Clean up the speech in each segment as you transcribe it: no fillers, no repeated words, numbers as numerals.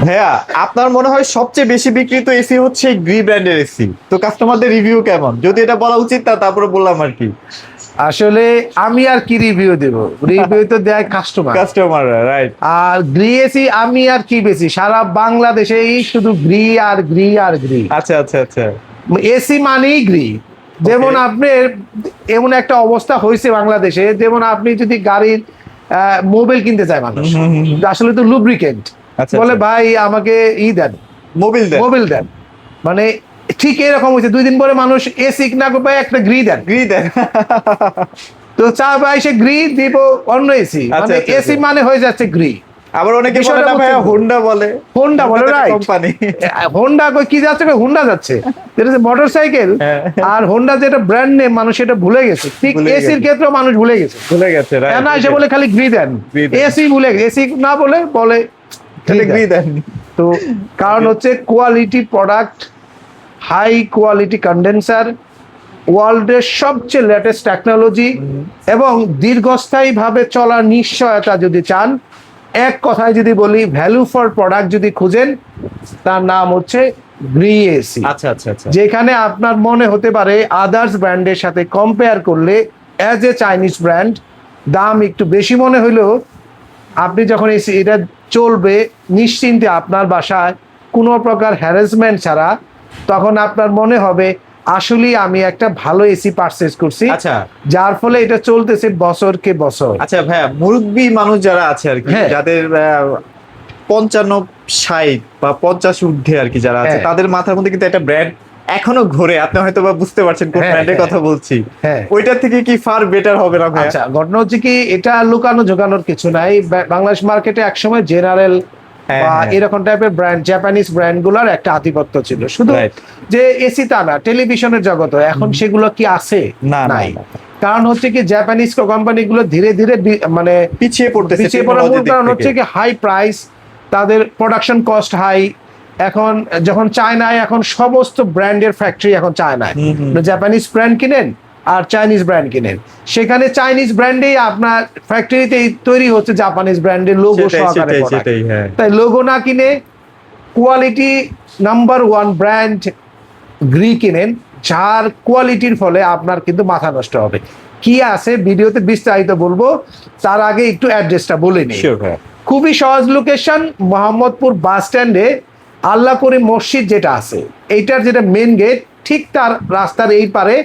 ভাইয়া, আপনার মনে হয় সবচেয়ে বেশি বিক্রিত এসি হচ্ছে গ্রি ব্র্যান্ডের এসি, তো কাস্টমারদের রিভিউ কেমন? যদি এটা বলা উচিত তা তারপরে বললাম আর কি। আসলে আমি আর কি রিভিউ দেব, রিভিউ তো দেয় কাস্টমার। কাস্টমাররা, রাইট। আর গ্রি এসি আমি আর কি বেশি, সারা বাংলাদেশেই শুধু গ্রি আর গ্রি আর গ্রি। আচ্ছা আচ্ছা আচ্ছা। এসি মানেই গ্রি। যেমন আপনি এমন একটা অবস্থা হয়েছে বাংলাদেশে, যেমন আপনি যদি গাড়ির মোবিল কিনতে চায় মানুষ, আসলে তো লুব্রিকেন্ট আচ্ছা, বলে, আচ্ছা। ভাই আমাকে দেন, মোবিল দেন। মোবিল দেন। মানে ঠিক এরকম হয়েছে, 2 দিন পরে মানুষ এসি না করে পায় একটা গ্রি দেন। গ্রি দেন। তো চা ভাই সে গ্রি দিব অন্য এসি, আচ্ছা, মানে আচ্ছা, এসি আচ্ছা। মানে হয়ে যাচ্ছে গ্রি। আবার অনেকে বলে বিষয়টা না ভাইয়া, বুঝছেন তো? হোন্ডা বলে। হোন্ডা বলে, রাইট। কোম্পানি। হোন্ডা কই কি যাচ্ছে, হোন্ডা যাচ্ছে, এটা যে মোটরসাইকেল। হ্যাঁ। আর হোন্ডা যেটা ব্র্যান্ড নেম, মানুষ এটা ভুলে গেছে। ঠিক ভুলে এসির গেছে। ক্ষেত্রেও মানুষ ভুলে গেছে। ভুলে গেছে, রাইট। না এসে বলে খালি গ্রি দেন, Gree দেন। এসি ভুলে গেছে, এসি না বলে বলে তাহলে গ্রি গ্রি দেন। দেন। তো কারণ হচ্ছে quality product, high quality condenser, ওয়ার্ল্ডের সবচেয়ে লেটেস্ট টেকনোলজি এবং দীর্ঘস্থায়ী ভাবে চলার নিশ্চয়তা যদি চান, এক কথায় যদি বলি, ভ্যালু ফর প্রোডাক্ট যদি খুঁজেন, তার নাম হচ্ছে গ্রি এসি। আচ্ছা আচ্ছা আচ্ছা। যেখানে আপনার মনে হতে পারে আদার্স ব্র্যান্ডের সাথে কম্পেয়ার করলে অ্যাজ এ চাইনিজ ব্র্যান্ড দাম একটু বেশি মনে হলেও, আপনি যখন এটা চলবে নিশ্চিন্তে আপনার বাসায় কোনো প্রকার হ্যারাসমেন্ট ছাড়া, তখন আপনার মনে হবে আসলেই আমি একটা ভালো এসি পারচেজ করছি। আচ্ছা। যার ফলে এটা চলতেছে বছরকে বছর। আচ্ছা ভাইয়া, মুরব্বী মানুষ যারা আছে আর কি, হ্যাঁ। যাদের 55, 60 বা 50 ঊর্ধ্বে আর কি যারা আছে, হ্যাঁ। তাদের মাথার মধ্যে কিন্তু একটা ব্র্যান্ড এখনো ঘোরে। আপনি হয়তো বা বুঝতে পারছেন কোন হ্যাঁ, ব্র্যান্ডের হ্যাঁ। কথা বলছি। হ্যাঁ। ওইটার থেকে কি ফার বেটার হবে না ভাইয়া? আচ্ছা, ঘটনা হচ্ছে কি, এটা লুকানো ঝোকানোর কিছু নাই। বাংলাদেশ মার্কেটে একসময় জেনারেল হ্যাঁ, বা হ্যাঁ। এরকম টাইপের ব্র্যান্ড, জাপানিজ ব্র্যান্ড গুলার একটা আধিপত্য ছিল। শুধু Right. যে এসি তা না, টেলিভিশনের জগৎ এখন সেগুলো কি আছে? না, না, নাই। না। কারণ হচ্ছে কি, জাপানিজ কোম্পানিগুলো ধীরে ধীরে মানে পিছিয়ে পড়তেছে পিছিয়ে পড়ার মূল টেকনোলজির দিক কারণ হচ্ছে থেকে। কি হাই প্রাইস, তাদের প্রোডাকশন কস্ট হাই। এখন যখন চায়নায় এখন সমস্ত ব্র্যান্ডের ফ্যাক্টরি এখন চায়নায়, জাপানিজ ব্র্যান্ড কিনেন আর চাইনিজ ব্র্যান্ড কিনেন, সেখানে চাইনিজ ব্র্যান্ডেই আপনার ফ্যাক্টরিতেই তৈরি হচ্ছে জাপানিজ ব্র্যান্ডের লোগো সেটাই, সহকারে সেটাই, product। সেটাই, হ্যাঁ। তাই লোগো না কিনে কোয়ালিটি নাম্বার 1 ব্র্যান্ড গ্রি কিনেন, যার কোয়ালিটির ফলে আপনার কিন্তু মাথা নষ্ট হবে। কি আছে ভিডিওতে বিস্তারিত বলবো, তার আগে একটু অ্যাড্রেসটা বলে নিই। Sure ভাইয়া। খুবই সহজ লোকেশন, মোহাম্মদপুর বাস স্ট্যান্ডে আল্লাহ করিম মসজিদ যেটা আছে, এইটার যেটা মেন গেট, ঠিক তার রাস্তার এই পারে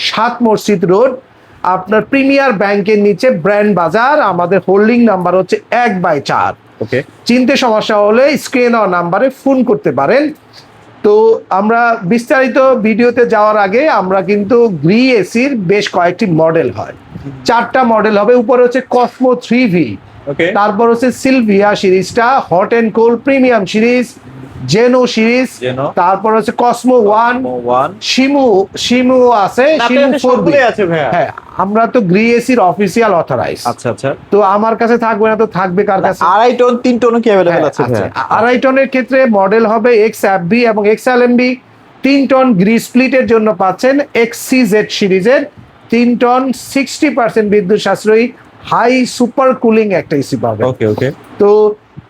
7 মসজিদ রোড, আপনার প্রিমিয়ার ব্যাংকের নিচে ব্র্যান্ড বাজার। আমাদের হোল্ডিং নাম্বার হচ্ছে 1/4। ওকে। চিনতে সমস্যা হলে স্ক্রিনে দেওয়া নাম্বারে ফোন করতে পারেন। তো আমরা বিস্তারিত ভিডিওতে যাওয়ার আগে, আমরা কিন্তু গ্রি এসির বেশ কয়েকটি মডেল হয়, 4টা মডেল হবে। উপরে হচ্ছে কসমো 3V, ওকে। তারপর হচ্ছে সিলভিয়া সিরিজটা, hot and cold premium series, Zeno series, Zeno. তারপর হচ্ছে কসমো 1, ওয়ান। শিমু আছে, শিমু 4B। সবগুলোই আছে ভাইয়া। হ্যাঁ, আমরা তো গ্রি এসির অফিসিয়াল অথরাইজ। আচ্ছা আচ্ছা। তো আমার কাছে থাকবে না তো থাকবে কার কাছে? 2.5 টন 3 টনও কি অ্যাভেলেবল হ্যাঁ, আছে ভাইয়া? 2.5 টনের ক্ষেত্রে মডেল হবে XFB এবং XLMB। 3 টন গ্রি স্প্লিটের জন্য পাচ্ছেন XCZ সিরিজের 3 টন 60% বিদ্যুৎ সাশ্রয়ী হাই সুপার কুলিং একটা এসি পাবেন। ওকে ওকে। তো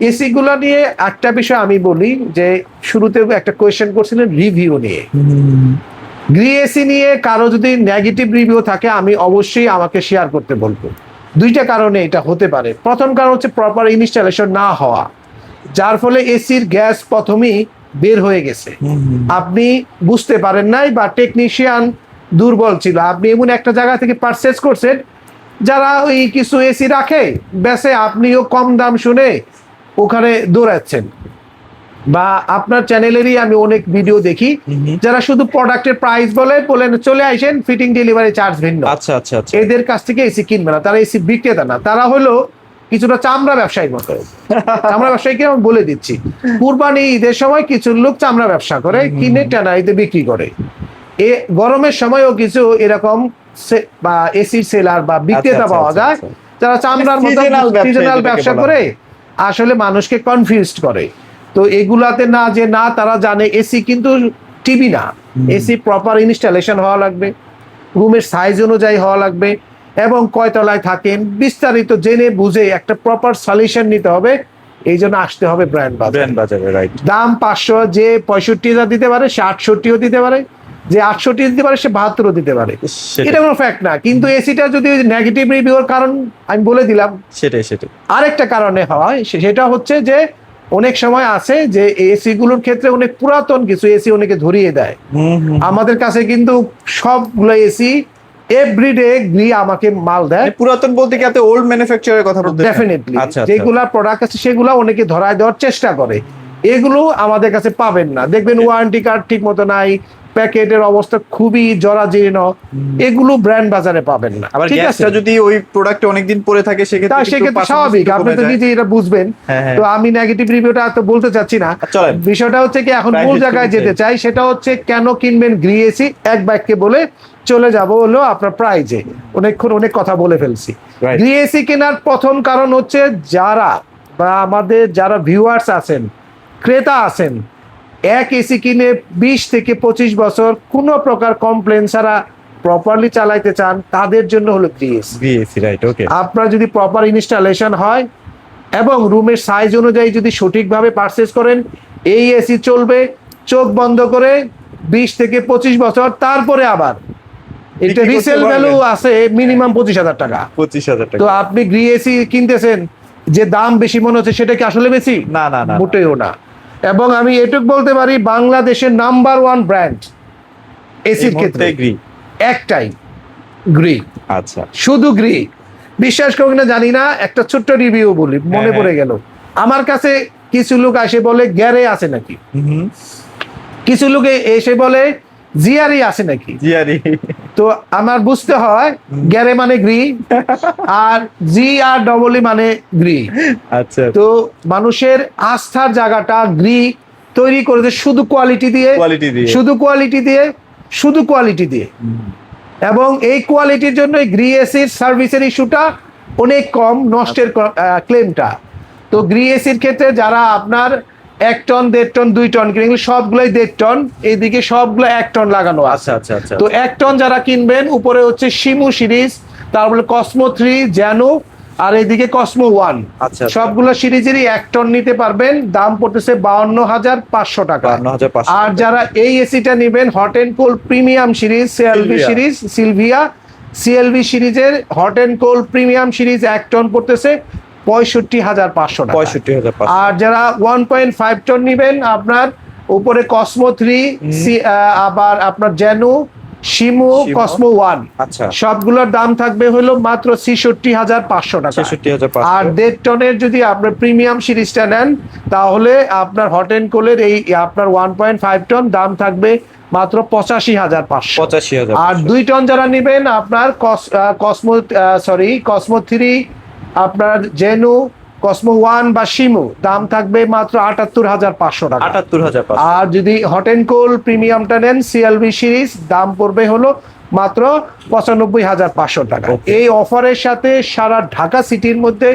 এসি গুলো নিয়ে একটা বিষয় আমি বলি, যে শুরুতে একটা কোয়েশ্চেন করছিলেন রিভিউ নিয়ে। গ্রি এসি নিয়ে কারো যদি নেগেটিভ রিভিউ থাকে, আমি অবশ্যই আমাকে শেয়ার করতে বলবো। 2টা কারণে এটা হতে পারে। প্রথম কারণ হচ্ছে প্রপার ইনস্টলেশন না হওয়া, যার ফলে এসির গ্যাস প্রথমেই বের হয়ে গেছে, আপনি বুঝতে পারেন নাই, বা টেকনিশিয়ান দুর্বল ছিল। আপনি এমন একটা জায়গা থেকে পারচেজ করছেন যারা ওই কিছু এসি রাখে বেসে, আপনিও কম দাম শুনে ওখানে দৌড়াচ্ছেন। বা আপনার চ্যানেলেরই আমি অনেক ভিডিও দেখি, যারা শুধু প্রোডাক্টের প্রাইস বলেন চলে আসেন, ফিটিং ডেলিভারি চার্জ ভিন্ন। আচ্ছা আচ্ছা আচ্ছা। এদের কাছ থেকে এসি কিনবে না, তারা এসি বিক্রেতা না, তারা হলো কিছুটা চামড়া ব্যবসায়ীর মতো। চামড়া ব্যবসায়ীকে আমি বলে দিচ্ছি, কুরবানি ঈদের সময় কিছু লোক চামড়া ব্যবসা করে, কিনে টেনারিতে বিক্রি করে। গরমের সময়ও কিছু এরকম বা এসির সেলার বা বিক্রেতা আচ্ছা, পাওয়া আচ্ছা, যায়, আচ্ছা। যারা চামড়ার মতো Seasonal ব্যবসায়ী সিজনাল যেটাকে ব্যবসা বলা করে, হয়। আসলে মানুষকে কনফিউজড করে। তো এগুলাতে না, যে না তারা জানে এসি কিন্তু টিভি না, এসি প্রপার ইনস্টলেশন হওয়া লাগবে, রুমের সাইজ অনুযায়ী হওয়া লাগবে, এবং কয়তলায় থাকেন বিস্তারিত জেনে বুঝে একটা প্রপার সলিউশন নিতে হবে। এই জন্য আসতে হবে ব্র্যান্ড বাজার। ব্র্যান্ড বাজারে, রাইট। দাম 500, যে 65,000 দিতে পারে সে 68ও দিতে পারে, যে 68 দিতে পারে সে 72ও দিতে পারে, এটা কোনো ফ্যাক্ট না। কিন্তু এসিটা যদি নেগেটিভ রিভিউর কারণ আমি বলে দিলাম, সেটাই। আরেকটা কারণে হয় সেটা হচ্ছে যে অনেক সময় আছে যে এসি গুলোর ক্ষেত্রে অনেক পুরাতন কিছু এসি অনেকে ধরিয়ে দেয়। আমাদের কাছে কিন্তু সবগুলো এসি এভরিডে গ্রি আমাকে মাল দেয়। পুরাতন বলতে কি আপনি ওল্ড ম্যানুফ্যাকচারের কথা বলতে? ডেফিনেটলি, আচ্ছা, যেগুলা প্রোডাক্ট আছে সেগুলো অনেকে ধরায় দেওয়ার চেষ্টা করে, এগুলো আমাদের কাছে পাবেন না। দেখবেন ওয়ারেন্টি কার্ড ঠিক মতো নাই, প্যাকেটের অবস্থা খুবই জরাজীর্ণ, এগুলো ব্র্যান্ড বাজারে পাবেন না। আবার ঠিক আছে, গ্যাসটা যদি ওই প্রোডাক্টে অনেকদিন পরে থাকে সেক্ষেত্রে সেক্ষেত্রে স্বাভাবিক, আপনি তো নিজে এটা বুঝবেন। তো আমি নেগেটিভ রিভিউটা তো বলতে চাচ্ছি না, বিষয়টা হচ্ছে কি এখন মূল জায়গায় যেতে চাই, সেটা হচ্ছে কেন কিনবেন গ্রি এসি। এক বাক্যে বলে চলে যাব হলো আপনার প্রাইজে, অনেক কথা বলে ফেলছি। গ্রি এসি কেনার প্রথম কারণ হচ্ছে যারা বা আমাদের যারা ভিউয়ার্স আছেন, ক্রেতা আছেন, এক এসি কিনে 20 থেকে 25 বছর কোনো প্রকার কমপ্লেন ছাড়া প্রপারলি চালাইতে চান, তাদের জন্য হলো গ্রি এসি, রাইট। ওকে, আপনার যদি প্রপার ইনস্টলেশন হয় এবং রুমের সাইজ অনুযায়ী যদি সঠিকভাবে পারচেজ করেন, এই এসি চলবে চোখ বন্ধ করে 20 থেকে 25 বছর। তারপরে আবার এটা রিসেল ভ্যালু আছে মিনিমাম 25,000 টাকা। 25,000 টাকা। তো আপনি গ্রি এসি কিনতেছেন, যে দাম বেশি মনে হচ্ছে সেটা কি আসলে বেশি? না, মোটেও না। এবং আমি এটুকু বলতে পারি, বাংলাদেশের নাম্বার 1 ব্র্যান্ড এসির ক্ষেত্রে একটাই, গ্রি। আচ্ছা, শুধু গ্রি। বিশ্বাস করবেন না জানি না, একটা ছোট্ট রিভিউ বলি, মনে পড়ে গেল। আমার কাছে কিছু লোক এসে বলে গ্যারে আছে নাকি, কিছু লোক এসে বলে জিআরই আছে নাকি। জিআরই তো আমার বুঝতে হয় গ্যারে মানে গ্রি, আর GR মানে গ্রি। আচ্ছা, তো মানুষের আস্থার জায়গাটা গ্রি তৈরি করেছে শুধু কোয়ালিটি দিয়ে, শুধু কোয়ালিটি দিয়ে। এবং এই কোয়ালিটির জন্য গ্রি এসির সার্ভিসের ইস্যুটা অনেক কম, নষ্টের ক্লেমটা। তো গ্রি এসির ক্ষেত্রে যারা আপনার 1 টন 1.5 টন 2 টন কিনে, সবগুলোই 1.5 টন, এইদিকে সবগুলো 1 টন লাগানো আছে। আচ্ছা। তো 1 টন যারা কিনবেন, উপরে হচ্ছে শিমু সিরিজ, তারপরে কসমো 3, জ্যানো, আর এইদিকে কসমো 1, সবগুলো সিরিজেরই 1 টন নিতে পারবেন। দাম পড়তেছে 52,500 টাকা। আর যারা এই এসিটা নেবেন, hot and cold premium series, CLV সিরিজের hot and cold premium series 1 ton পড়তেছে 65,500 টাকা। আর যারা 1.5 টন নেবেন, আপনার উপরে কসমো 3, আবার আপনার জ্যানো, শিমু, কসমো 1, সবগুলোর দাম থাকবে হলো মাত্র 66,500 টাকা। আর 1.5 টনের যদি আপনার প্রিমিয়াম সিরিজটা নেন, তাহলে আপনার হট এন্ড কোলের এই আপনার 1.5 টন দাম থাকবে মাত্র 85,500। আর 2 টন যারা নেবেন, আপনার কসমো 3, আপনার জেনু, কসমো 1 বা শিমু, দাম থাকবে মাত্র 78,500 টাকা। আর যদি হট এন্ড কোল্ড প্রিমিয়ামটা নেন, সিএলভি সিরিজ, দাম পড়বে হলো মাত্র 95,500 টাকা। এই অফারের সাথে সারা ঢাকা সিটির মধ্যে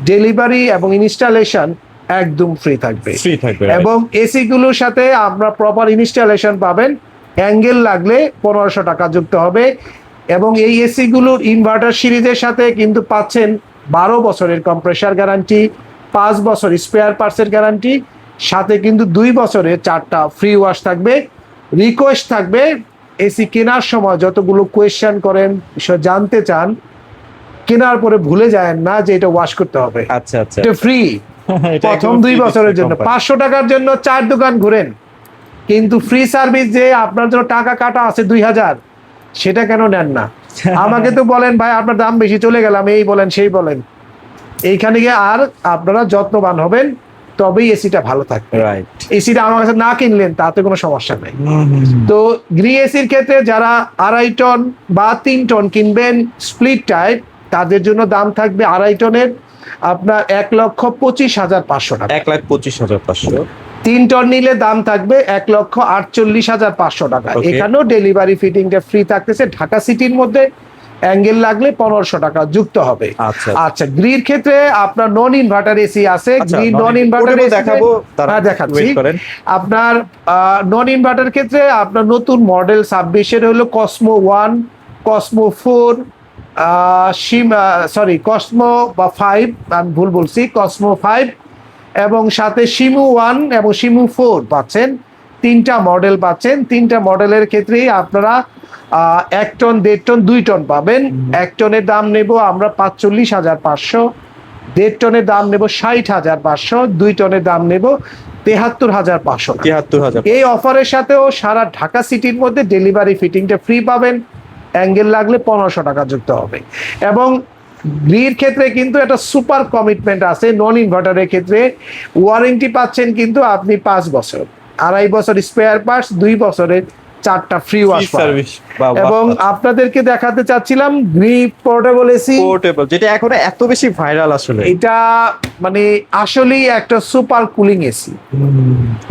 ডেলিভারি এবং ইনস্টলেশন একদম ফ্রি থাকবে। এবং এসি গুলোর সাথে আমরা প্রপার ইনস্টলেশন পাবেন, অ্যাঙ্গেল লাগলে 1500 টাকা যুক্ত হবে। এবং এই এসি গুলোর ইনভার্টার সিরিজের সাথে কিন্তু পাচ্ছেন 12 বছরের কম্প্রেসার গ্যারান্টি, 5 বছর স্পেয়ার পার্টসের গ্যারান্টি, সাথে কিন্তু 2 বছরের 4টা ফ্রি ওয়াশ থাকবে। রিকোয়েস্ট থাকবে, এসি কেনার সময় যতগুলো কোয়েশ্চেন করেন, বিষয় জানতে চান, কেনার পরে ভুলে যায় না যে এটা ওয়াশ করতে হবে। এটা ফ্রি প্রথম 2 বছরের জন্য। 500 টাকার জন্য 4 দোকান ঘুরেন, কিন্তু ফ্রি সার্ভিস যে আপনার জন্য টাকা কাটা আছে 2000, সেটা কেন নেন না? আমাকে তো বলেন ভাই আপনার দাম বেশি, চলে গেলাম, এই বলেন সেই বলেন। এইখানে গিয়ে আর আপনারা যত্নবান হবেন, তবেই এসিটা ভালো থাকবে। এসিটা আমার কাছে না কিনলেন তাতে কোনো সমস্যা নেই। তো গ্রি এসির ক্ষেত্রে যারা 2.5 টন বা 3 টন কিনবেন স্প্লিট টাইপ, তাদের জন্য দাম থাকবে 2.5 টনের আপনার 1,25,500 টাকা। 1,25,500। 3 টন নিলে দাম থাকবে 1,48,500 টাকা। এখানেও ডেলিভারি ফিটিংটা ফ্রি থাকতেছে ঢাকা সিটির মধ্যে, অ্যাঙ্গেল লাগলে 1500 টাকা যুক্ত হবে। আচ্ছা, গ্রির ক্ষেত্রে আপনার নন ইনভার্টার এসি আছে। গ্রি নন ইনভার্টার দেখাবো, দেখাচ্ছি। আপনার নন ইনভার্টার ক্ষেত্রে আপনার নতুন মডেল 26-এর হলো কসমো 1, কসমো 4, কসমো বা 5, আমি ভুল বলছি, কসমো 5, এবং সাথে শিমু 1 এবং শিমু 4 পাচ্ছেন। 3টা মডেল পাচ্ছেন। 3টা মডেলের ক্ষেত্রেই আপনারা 1 টন, 1.5 টন, 2 টন পাবেন। 1 টনের দাম নেব আমরা 45,500, 1.5 টনের দাম নেব 60,500, 2 টনের দাম নেব 73,500। 73,000। এই অফারের সাথেও সারা ঢাকা সিটির মধ্যে ডেলিভারি ফিটিংটা ফ্রি পাবেন। অ্যাঙ্গেল লাগলে 1500 টাকা যুক্ত হবে। এবং গ্রির ক্ষেত্রে কিন্তু একটা সুপার কমিটমেন্ট আছে। নন ইনভার্টারের ক্ষেত্রে ওয়ারেন্টি পাচ্ছেন কিন্তু আপনি 5 বছর, 2.5 বছর স্পেয়ার পার্টস, 2 বছরের 4টা ফ্রি ওয়াশ সার্ভিস। এবং আপনাদেরকে দেখাতে চাচ্ছিলাম গ্রি পোর্টেবল এসি, পোর্টেবল, যেটা এখন এত বেশি ভাইরাল আসলে। এটা মানে আসলেই একটা সুপার কুলিং এসি।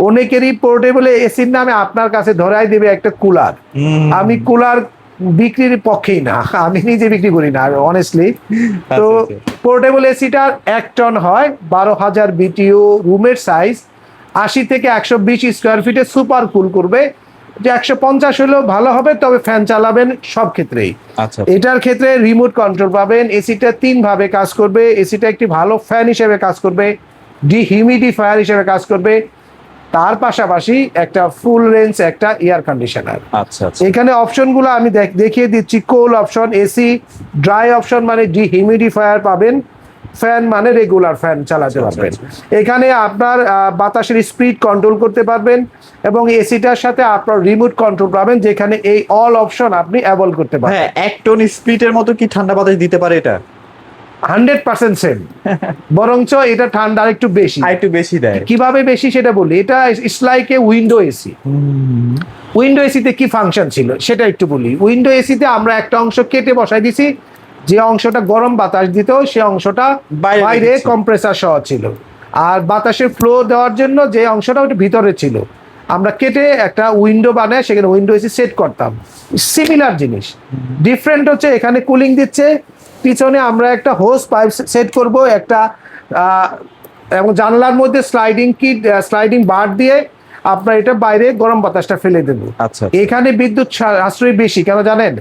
অনেকেরই পোর্টেবল এসির নামে আপনার কাছে ধরাই দেবে একটা কুলার। আমি কুলার বিক্রির পক্ষেই না, আমি নিজে বিক্রি করি না অনেস্টলি। তো পোর্টেবল এসিটার 1 টন হয়, 12,000 বিটিও রুমের সাইজ, 80 থেকে 120 স্কোয়ার ফিটে সুপার কুল করবে। যে 150 হলেও ভালো হবে, তবে ফ্যান চালাবেন সব ক্ষেত্রেই। আচ্ছা, এটার ক্ষেত্রে রিমোট কন্ট্রোল পাবেন। এসিটা 3 ভাবে কাজ করবে। এসিটা একটি ভালো ফ্যান হিসেবে কাজ করবে, ডিহিউমিডিফায়ার হিসেবে কাজ করবে, তার পাশাপাশি একটা ফুল রেঞ্জ একটা এয়ার কন্ডিশনার। আচ্ছা আচ্ছা। এখানে অপশনগুলো আমি দেখিয়ে দিচ্ছি। কোল অপশন, এসি, ড্রাই অপশন মানে ডিহিউমিডিফায়ার পাবেন, ফ্যান মানে রেগুলার ফ্যান চালাতে পারবেন। এখানে আপনার বাতাসের স্পিড কন্ট্রোল করতে পারবেন এবং এসিটার সাথে আপনার রিমোট কন্ট্রোল পাবেন, যেখানে এই অল অপশন আপনি অ্যাভয়েড করতে পারবেন। হ্যাঁ, 1 টন স্পিডের মতো কি ঠান্ডা বাতাস দিতে পারে এটা? 100% সেম, বরঞ্চ এটা ঠান্ডা একটু বেশি। একটু বেশি দেয়। কিভাবে বেশি সেটা বলি। এটা it's like a window AC. Window এসিতে কি ফাংশন ছিল সেটা একটু বলি। উইন্ডো এসিতে আমরা একটা অংশ কেটে বসাই দিছি, যে অংশটা গরম বাতাস দিত সে অংশটা বাইরে কম্প্রেসার সহ ছিল, আর বাতাসের ফ্লো দেওয়ার জন্য যে অংশটা ওটা ভিতরে ছিল আমরা কেটে একটা উইন্ডো বানায় সেখানে উইন্ডো এসি সেট করতাম। সিমিলার জিনিস, ডিফারেন্ট হচ্ছে এখানে কুলিং দিচ্ছে, পিছনে আমরা একটা হোস পাইপ সেট করব একটা, এবং জানলার মধ্যে স্লাইডিং বার দিয়ে আপনার এটা বাইরে গরম বাতাসটা ফেলে দেবো। আচ্ছা। এখানে বিদ্যুৎ সাশ্রয় বেশি কেন জানেন?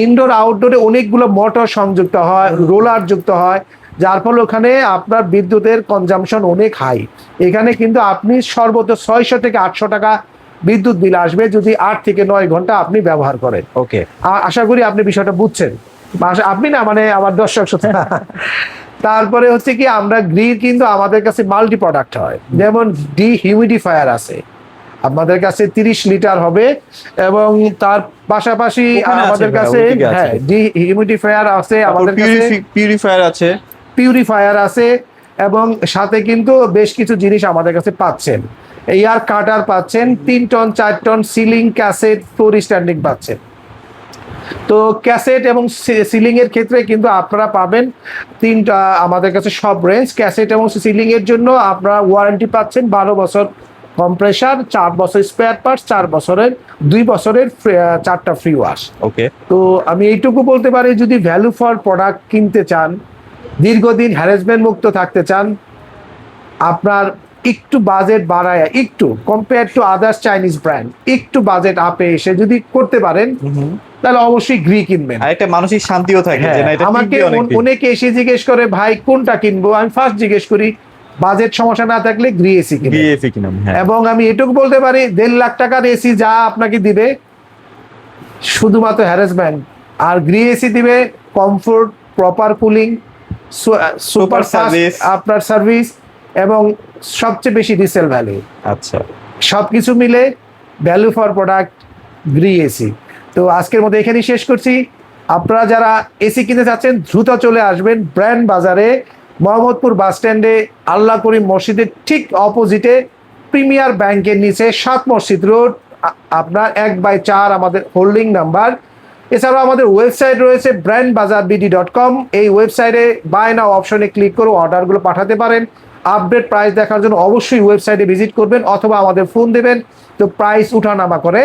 ইনডোর আউটডোরে অনেকগুলো মোটর সংযুক্ত হয়, রোলার যুক্ত হয়, যার ফলে ওখানে আপনার বিদ্যুতের কনজাম্পশন অনেক হাই। এখানে কিন্তু আপনি সর্বোচ্চ 600 থেকে 800 টাকা বিদ্যুৎ বিল আসবে যদি 8 থেকে 9 ঘন্টা আপনি ব্যবহার করেন। ওকে, আশা করি আপনি বিষয়টা বুঝছেন। আপনি না, মানে আমার দর্শক শ্রোতা। তারপরে হচ্ছে কি, আমরা গ্রিল কিন্তু আমাদের কাছে মাল্টি প্রোডাক্ট হয়, যেমন ডিহিউমিডিফায়ার আছে আমাদের কাছে 30 লিটার হবে, এবং তার পাশাপাশি আমাদের কাছে হ্যাঁ ডিহিউমিডিফায়ার আছে, আমাদের কাছে পিউরিফায়ার আছে, এবং সাথে কিন্তু বেশ কিছু জিনিস আমাদের কাছে পাচ্ছেন। এয়ার কাটার পাচ্ছেন, 3 ton 4 ton ceiling, cassette, floor standing পাচ্ছেন। তো ক্যাসেট এবং সিলিং এর ক্ষেত্রে কিন্তু আপনারা পাবেন 3টা আমাদের কাছে সব রেঞ্জ। ক্যাসেট এবং সিলিং এর জন্য আপনারা ওয়ারেন্টি পাচ্ছেন 12 বছর কম্প্রেসার, 4 বছর স্পেয়ার পার্টস, 2 বছরের 4টা ফ্রি ওয়াশ। ওকে। তো আমি এইটুকু বলতে পারি, যদি ভ্যালু ফর প্রোডাক্ট কিনতে চান, দীর্ঘদিন হ্যারাসমেন্ট মুক্ত থাকতে চান, আপনার একটু বাজেট বাড়ায়, একটু compare to others Chinese brand একটু বাজেট আপে এসে যদি করতে পারেন, তাহলে অবশ্যই গ্রি কিনবেন। আর একটা মানসিক শান্তিও থাকে যে না এটা আমাকে অনেকে এসে জিজ্ঞেস করে, ভাই কোনটা কিনবো? আমি ফার্স্ট জিজ্ঞেস করি, বাজেট সমস্যা না থাকলে গ্রি এসি কিনুন। এবং আমি এটুকু বলতে পারি, 1.5 লাখ টাকার এসি যা আপনাকে দিবে শুধুমাত্র হ্যারাসমেন্ট, আর গ্রি এসি দিবে comfort, proper cooling, super service, আপনার সার্ভিস, এবং সবচেয়ে বেশি রিসেল ভ্যালু। আচ্ছা, সবকিছু মিলে value for product Gree AC. তো আজকের মতো এখানেই শেষ করছি। আপনারা যারা এসি কিনতে চাচ্ছেন দ্রুত চলে আসবেন ব্র্যান্ড বাজারে, মোহাম্মদপুর বাস স্ট্যান্ডে, আল্লাহ করিম মসজিদের ঠিক অপোজিটে, প্রিমিয়ার ব্যাংকের নিচে, 7 মসজিদ রোড, আপনার 1/4 আমাদের হোল্ডিং নাম্বার। এছাড়াও আমাদের ওয়েবসাইট রয়েছে brandbazarbd.com। এই ওয়েবসাইটে বাই নাও অপশনে ক্লিক করে অর্ডারগুলো পাঠাতে পারেন। আপডেট প্রাইস দেখার জন্য অবশ্যই ওয়েবসাইটে ভিজিট করবেন অথবা আমাদের ফোন দেবেন, তো প্রাইস উঠানামা করে।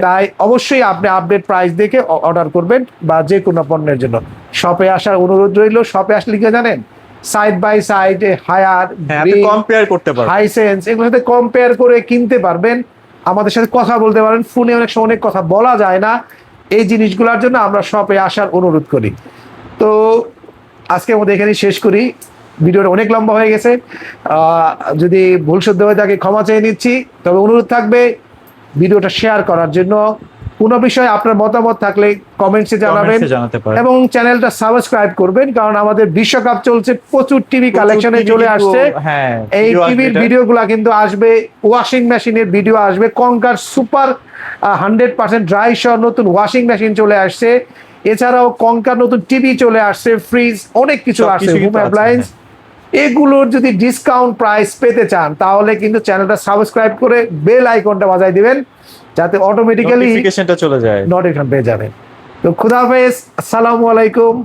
তাই অবশ্যই আপনি আপডেট প্রাইস দেখে অর্ডার করবেন, বা যে কোনো পণ্যের জন্য শপে আসার অনুরোধ রইল। শপে আসলে কি জানেন, side by side Haier, compare করতে পারবেন, হাইসেন্স, এগুলোর সাথে কম্পেয়ার করে কিনতে পারবেন। আমাদের সাথে কথা বলতে পারেন, ফোনে অনেক সময় অনেক কথা বলা যায় না, এই জিনিসগুলোর জন্য আমরা শপে আসার অনুরোধ করি। তো আজকের মধ্যে এখানেই শেষ করি। ভিডিওটা অনেক লম্বা হয়ে গেছে, যদি ভুল শুদ্ধ হয়ে থাকে ক্ষমা চেয়ে নিচ্ছি। তবে অনুরোধ থাকবে ভিডিওটা শেয়ার করার জন্য। কোনো বিষয়ে আপনার মতামত থাকলে কমেন্টসে জানাবেন Comments এ জানাতে পারেন। এবং চ্যানেলটা সাবস্ক্রাইব করবেন, কারণ আমাদের বিশ্বকাপ চলছে, প্রচুর টিভি কালেকশনে TV চলে কিন্তু, আসছে। হ্যাঁ, এই video আসবে টিভির এটা। ভিডিওগুলো কিন্তু আসবে, ওয়াশিং মেশিনের ভিডিও আসবে, কনকার সুপার 100% ড্রাই সহ নতুন ওয়াশিং মেশিন চলে আসছে। এছাড়াও কনকার নতুন টিভি চলে আসছে, ফ্রিজ, অনেক কিছু আসছে, সবকিছু হোম কিন্তু আছে, অ্যাপ্লায়েন্স। এগুলোর যদি ডিসকাউন্ট প্রাইস পেতে চান তাহলে কিন্তু চ্যানেলটা সাবস্ক্রাইব করে বেল আইকনটা বাজায় দিবেন, যাতে অটোমেটিক্যালি নোটিফিকেশনটা চলে যায়। নোটিফিকেশন পেয়ে যাবেন। তো খুদা হাফেজ, আসসালামু আলাইকুম।